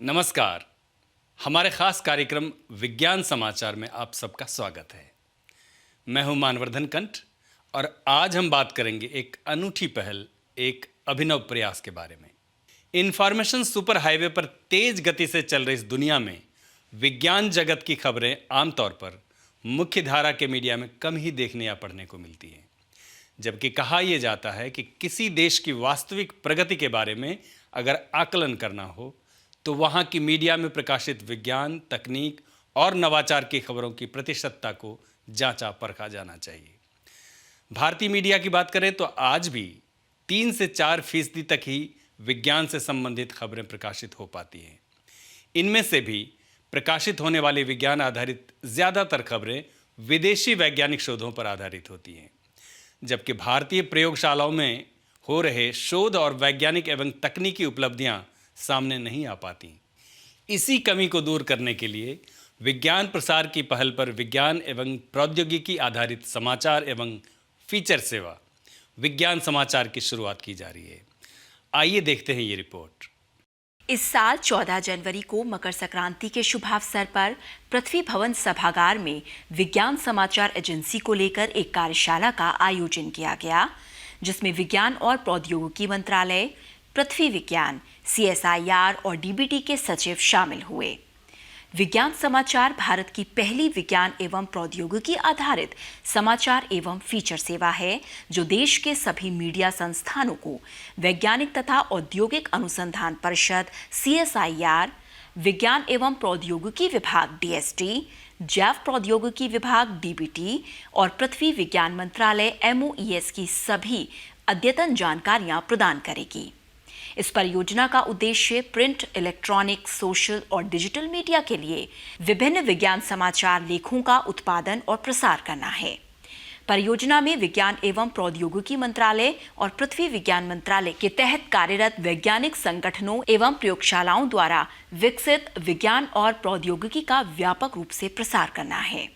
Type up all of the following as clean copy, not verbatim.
नमस्कार। हमारे खास कार्यक्रम विज्ञान समाचार में आप सबका स्वागत है। मैं हूं मानवर्धन कंठ और आज हम बात करेंगे एक अनूठी पहल, एक अभिनव प्रयास के बारे में। इंफॉर्मेशन सुपर हाईवे पर तेज गति से चल रही इस दुनिया में विज्ञान जगत की खबरें आमतौर पर मुख्य धारा के मीडिया में कम ही देखने या पढ़ने को मिलती हैं। जबकि कहा यह जाता है कि किसी देश की वास्तविक प्रगति के बारे में अगर आकलन करना हो तो वहाँ की मीडिया में प्रकाशित विज्ञान, तकनीक और नवाचार की खबरों की प्रतिशतता को जांचा परखा जाना चाहिए। भारतीय मीडिया की बात करें तो आज भी 3 से 4% तक ही विज्ञान से संबंधित खबरें प्रकाशित हो पाती हैं। इनमें से भी प्रकाशित होने वाली विज्ञान आधारित ज़्यादातर खबरें विदेशी वैज्ञानिक शोधों पर आधारित होती हैं, जबकि भारतीय प्रयोगशालाओं में हो रहे शोध और वैज्ञानिक एवं तकनीकी उपलब्धियां सामने नहीं आ पाती। इसी कमी को दूर करने के लिए विज्ञान प्रसार की पहल पर विज्ञान एवं प्रौद्योगिकी आधारित समाचार एवं फीचर सेवा विज्ञान समाचार की शुरुआत की जा रही है। आइए देखते हैं ये रिपोर्ट। इस साल 14 जनवरी को मकर संक्रांति के शुभावसर पर पृथ्वी भवन सभागार में विज्ञान समाचार एजेंसी को लेकर एक कार्यशाला का आयोजन किया गया, जिसमें विज्ञान और प्रौद्योगिकी मंत्रालय, पृथ्वी विज्ञान, CSIR और DBT के सचिव शामिल हुए। विज्ञान समाचार भारत की पहली विज्ञान एवं प्रौद्योगिकी आधारित समाचार एवं फीचर सेवा है, जो देश के सभी मीडिया संस्थानों को वैज्ञानिक तथा औद्योगिक अनुसंधान परिषद CSIR, विज्ञान एवं प्रौद्योगिकी विभाग DST, जैव प्रौद्योगिकी विभाग DBT और पृथ्वी विज्ञान मंत्रालय MOES की सभी अद्यतन जानकारियां प्रदान करेगी। इस परियोजना का उद्देश्य प्रिंट, इलेक्ट्रॉनिक, सोशल और डिजिटल मीडिया के लिए विभिन्न विज्ञान समाचार लेखों का उत्पादन और प्रसार करना है। परियोजना में विज्ञान एवं प्रौद्योगिकी मंत्रालय और पृथ्वी विज्ञान मंत्रालय के तहत कार्यरत वैज्ञानिक संगठनों एवं प्रयोगशालाओं द्वारा विकसित विज्ञान और प्रौद्योगिकी का व्यापक रूप से प्रसार करना है।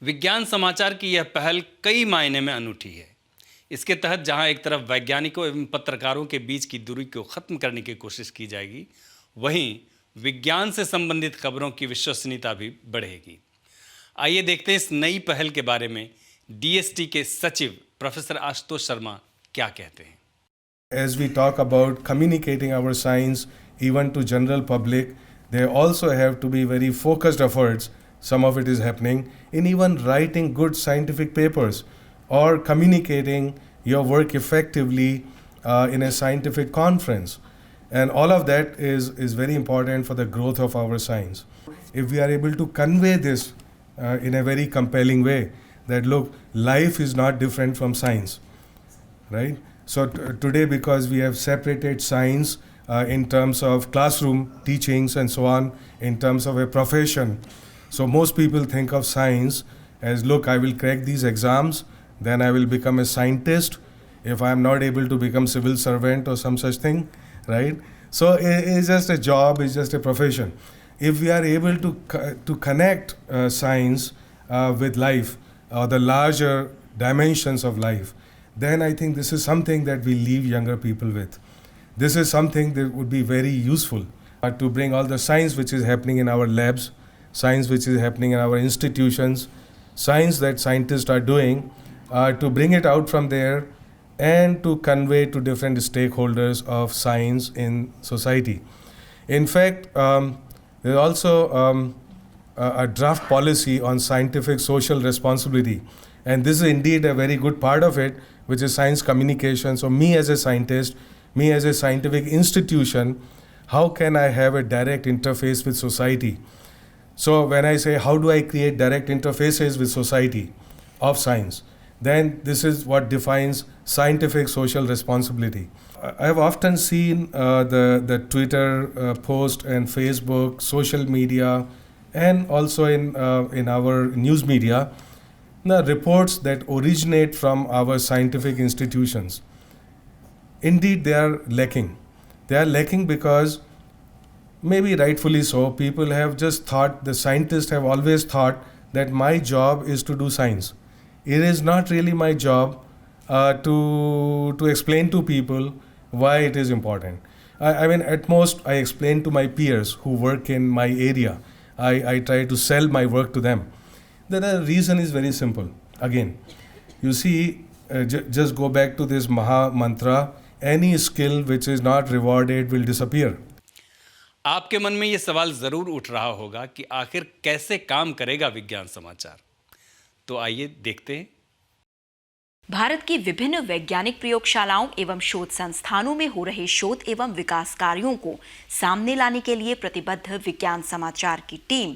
विज्ञान समाचार की यह पहल कई मायने में अनूठी है। इसके तहत जहां एक तरफ वैज्ञानिकों एवं पत्रकारों के बीच की दूरी को खत्म करने की कोशिश की जाएगी, वहीं विज्ञान से संबंधित खबरों की विश्वसनीयता भी बढ़ेगी। आइए देखते हैं इस नई पहल के बारे में DST के सचिव प्रोफेसर आशुतोष शर्मा क्या कहते हैं। As we talk about communicating our science even to general public, there also have to be very focused efforts. Some of it is happening in even writing good scientific papers or communicating your work effectively in a scientific conference. And all of that is very important for the growth of our science. If we are able to convey this in a very compelling way, that look, life is not different from science, right? So today, because we have separated science in terms of classroom teachings and so on, in terms of a profession, so most people think of science as, look, I will crack these exams, then I will become a scientist. If I am not able to become civil servant or some such thing, right? So it's just a job, it's just a profession. If we are able to connect science with life, or the larger dimensions of life, then I think this is something that we leave younger people with. This is something that would be very useful to bring all the science which is happening in our labs, science which is happening in our institutions, science that scientists are doing, to bring it out from there and to convey to different stakeholders of science in society. In fact, there's also a draft policy on scientific social responsibility, and this is indeed a very good part of it, which is science communication. So me as a scientist, me as a scientific institution, how can I have a direct interface with society? So when I say how do I create direct interfaces with society of science, then this is what defines scientific social responsibility. I have often seen the Twitter post and Facebook, social media, and also in our news media, the reports that originate from our scientific institutions. Indeed, they are lacking. They are lacking because, maybe rightfully so, people have just thought, the scientists have always thought that my job is to do science. It is not really my job to explain to people why it is important. I mean, at most, I explain to my peers who work in my area. I try to sell my work to them. The reason is very simple. Again, you see, just go back to this Maha Mantra. Any skill which is not rewarded will disappear. आपके मन में ये सवाल ज़रूर उठ रहा होगा कि आखिर कैसे काम करेगा विज्ञान समाचार। तो आइए देखते हैं। भारत की विभिन्न वैज्ञानिक प्रयोगशालाओं एवं शोध संस्थानों में हो रहे शोध एवं विकास कार्यों को सामने लाने के लिए प्रतिबद्ध विज्ञान समाचार की टीम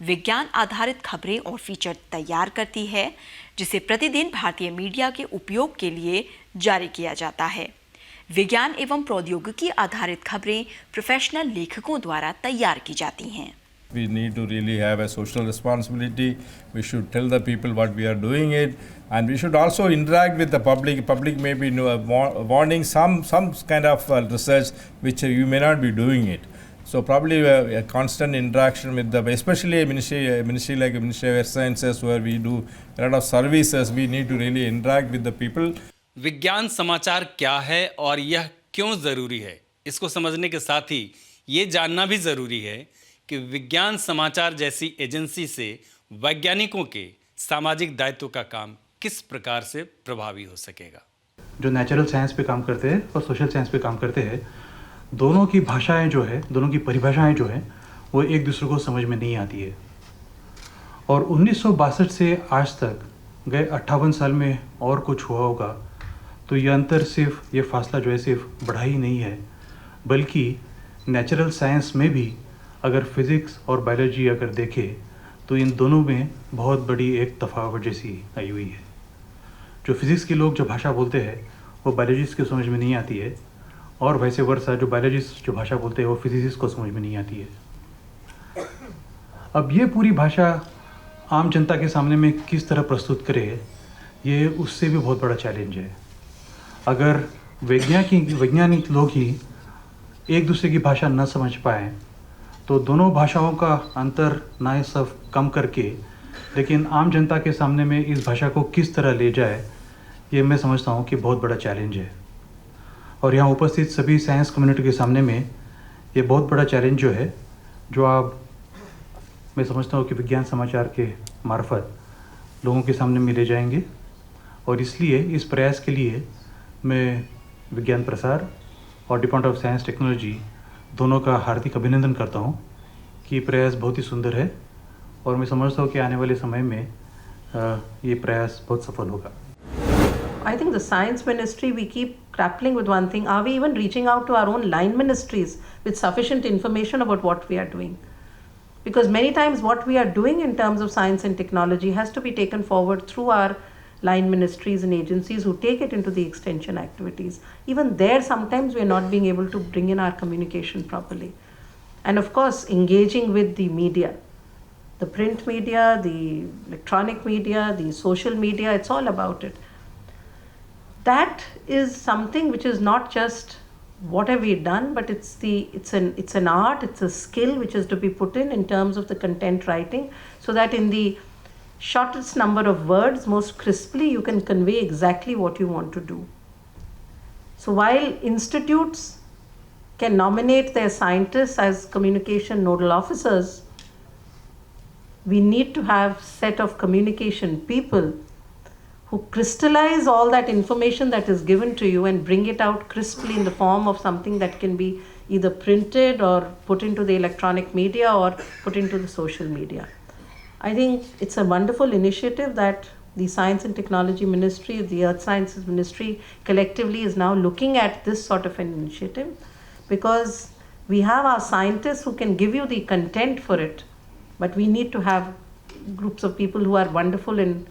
विज्ञान आधारित खबरें और फीचर तैयार करती है, जिसे प्रतिदिन भारतीय मीडिया के उपयोग के लिए जारी किया जाता है। विज्ञान एवं प्रौद्योगिकी आधारित खबरें प्रोफेशनल लेखकों द्वारा तैयार की जाती हैं। We need to really have a social responsibility. We should tell the people what we are doing it, and we should also interact with the public. Public may be wanting some kind of research which you may not be doing it. So probably a constant interaction with the, especially a ministry like Ministry of Earth Sciences, where we do a lot of services. We need to really interact with the people. विज्ञान समाचार क्या है और यह क्यों ज़रूरी है, इसको समझने के साथ ही ये जानना भी ज़रूरी है कि विज्ञान समाचार जैसी एजेंसी से वैज्ञानिकों के सामाजिक दायित्व का काम किस प्रकार से प्रभावी हो सकेगा। जो नेचुरल साइंस पे काम करते हैं और सोशल साइंस पे काम करते हैं, दोनों की भाषाएं जो है, दोनों की परिभाषाएं जो है, वो एक दूसरे को समझ में नहीं आती है। और 1962 से आज तक गए 58 साल में और कुछ हुआ होगा, तो ये अंतर सिर्फ, ये फासला जो है सिर्फ बढ़ा ही नहीं है, बल्कि नेचुरल साइंस में भी अगर फिज़िक्स और बायोलॉजी अगर देखें तो इन दोनों में बहुत बड़ी एक तफावत जैसी आई हुई है। जो फिज़िक्स के लोग जो भाषा बोलते हैं वो बायोलॉजिस्ट को समझ में नहीं आती है, और वैसे वर्षा जो बायोलॉजिस्ट जो भाषा बोलते हैं वो फिजिसिस्ट को समझ में नहीं आती है। अब ये पूरी भाषा आम जनता के सामने में किस तरह प्रस्तुत करे, ये उससे भी बहुत बड़ा चैलेंज है। अगर वैज्ञानिक लोग ही एक दूसरे की भाषा न समझ पाएँ तो दोनों भाषाओं का अंतर ना सिर्फ कम करके, लेकिन आम जनता के सामने में इस भाषा को किस तरह ले जाए, ये मैं समझता हूँ कि बहुत बड़ा चैलेंज है। और यहाँ उपस्थित सभी साइंस कम्युनिटी के सामने में ये बहुत बड़ा चैलेंज जो है, जो आप, मैं समझता हूँ कि विज्ञान समाचार के मार्फत लोगों के सामने में ले जाएंगे। और इसलिए इस प्रयास के लिए मैं विज्ञान प्रसार और डिपार्टमेंट ऑफ साइंस टेक्नोलॉजी दोनों का हार्दिक अभिनंदन करता हूँ कि प्रयास बहुत ही सुंदर है, और मैं समझता हूँ कि आने वाले समय में ये प्रयास बहुत सफल होगा। I think the science ministry, we keep grappling with one thing. Are we even reaching out to our own line ministries with sufficient information about what we are doing? Because many times what we are doing in terms of science and technology has to be taken forward through our line ministries and agencies who take it into the extension activities. Even there, sometimes we are not being able to bring in our communication properly. And of course, engaging with the media, the print media, the electronic media, the social media, it's all about it. That is something which is not just what have we done, but it's an art, it's a skill which is to be put in terms of the content writing, so that in the shortest number of words, most crisply, you can convey exactly what you want to do. So while institutes can nominate their scientists as communication nodal officers, we need to have set of communication people who crystallize all that information that is given to you and bring it out crisply in the form of something that can be either printed or put into the electronic media or put into the social media. I think it's a wonderful initiative that the Science and Technology Ministry, the Earth Sciences Ministry collectively is now looking at this sort of an initiative, because we have our scientists who can give you the content for it, but we need to have groups of people who are wonderful in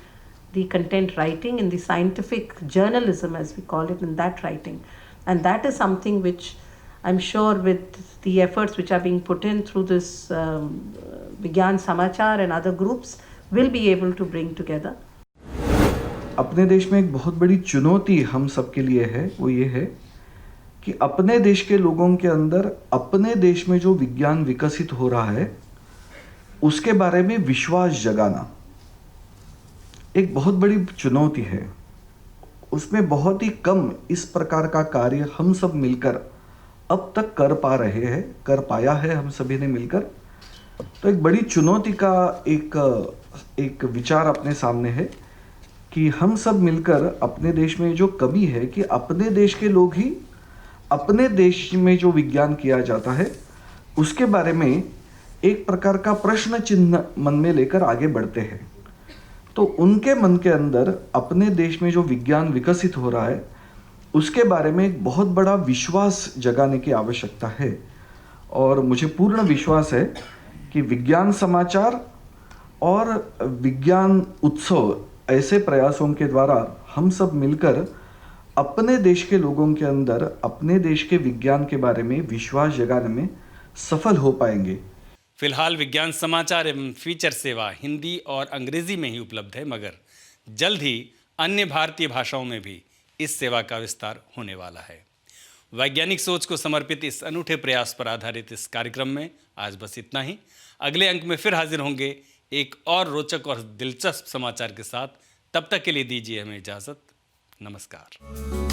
the content writing, in the scientific journalism as we call it, in that writing. And that is something which I'm sure with the efforts which are being put in through this Vigyan Samachar and other groups will be able to bring together. अपने देश में एक बहुत बड़ी चुनौती हम सबके लिए है, वो ये है कि अपने देश के लोगों के अंदर अपने देश में जो विज्ञान विकसित हो रहा है उसके बारे में विश्वास जगाना एक बहुत बड़ी चुनौती है। उसमें बहुत ही कम इस प्रकार का कार्य हम सब मिलकर अब तक कर पा रहे हैं, कर पाया है हम सभी ने मिलकर। तो एक बड़ी चुनौती का एक विचार अपने सामने है कि हम सब मिलकर अपने देश में जो कमी है कि अपने देश के लोग ही अपने देश में जो विज्ञान किया जाता है उसके बारे में एक प्रकार का प्रश्न चिन्ह मन में लेकर आगे बढ़ते हैं। तो उनके मन के अंदर अपने देश में जो विज्ञान विकसित हो रहा है उसके बारे में एक बहुत बड़ा विश्वास जगाने की आवश्यकता है। और मुझे पूर्ण विश्वास है कि विज्ञान समाचार और विज्ञान उत्सव ऐसे प्रयासों के द्वारा हम सब मिलकर अपने देश के लोगों के अंदर अपने देश के विज्ञान के बारे में विश्वास जगाने में सफल हो पाएंगे। फिलहाल विज्ञान समाचार एवं फीचर सेवा हिंदी और अंग्रेजी में ही उपलब्ध है, मगर जल्द ही अन्य भारतीय भाषाओं में भी इस सेवा का विस्तार होने वाला है। वैज्ञानिक सोच को समर्पित इस अनूठे प्रयास पर आधारित इस कार्यक्रम में आज बस इतना ही। अगले अंक में फिर हाजिर होंगे एक और रोचक और दिलचस्प समाचार के साथ। तब तक के लिए दीजिए हमें इजाज़त। नमस्कार।